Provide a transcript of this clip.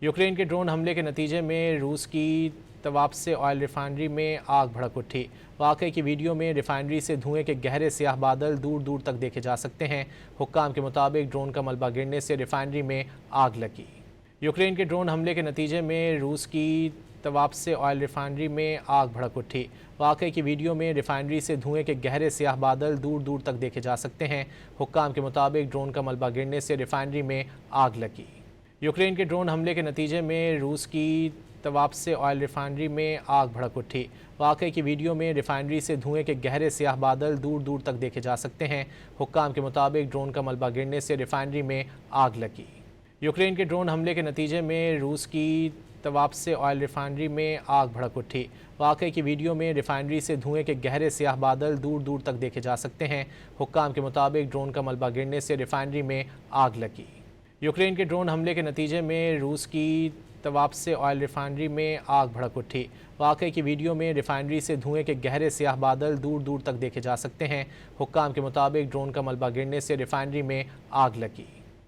Ukraine के drone हमले के नतीजे में रूस की तवाब से ऑयल रिफाइनरी में आग भड़क उठी। वाक़े की वीडियो में रिफाइनरी से धुएं के गहरे स्याह बादल दूर दूर तक देखे जा सकते हैं। हुक्काम के मुताबिक ड्रोन का मलबा गिरने से रिफाइनरी में आग लगी। यूक्रेन के ड्रोन हमले के नतीजे में रूस की तवाब से ऑयल रिफाइनरी में आग भड़क उठी। वाक़े की वीडियो में रिफाइनरी से धुएं के गहरे स्याह बादल दूर दूर तक देखे जा सकते हैं। हुक्काम के मुताबिक ड्रोन का मलबा गिरने से रिफाइनरी में आग लगी। यूक्रेन के ड्रोन हमले के नतीजे में रूस की तवाब से ऑयल रिफाइनरी में आग भड़क उठी। वाक़े की वीडियो में रिफाइनरी से धुएं के गहरे स्याह बादल दूर दूर तक देखे जा सकते हैं। हुक्काम के मुताबिक ड्रोन का मलबा गिरने से रिफाइनरी में आग लगी। यूक्रेन के ड्रोन हमले के नतीजे में रूस की तवाब से ऑयल रिफाइनरी में आग भड़क उठी। वाक़े की वीडियो में रिफाइनरी से धुएं के गहरे स्याह बादल दूर दूर तक देखे जा सकते हैं। हुक्काम के मुताबिक ड्रोन का मलबा गिरने से रिफाइनरी में आग लगी। यूक्रेन के ड्रोन हमले के नतीजे में रूस की तवाब से ऑयल रिफाइनरी में आग भड़क उठी। वाक़े की वीडियो में रिफाइनरी से धुएं के गहरे स्याह बादल दूर दूर तक देखे जा सकते हैं। हुक्काम के मुताबिक ड्रोन का मलबा गिरने से रिफाइनरी में आग लगी।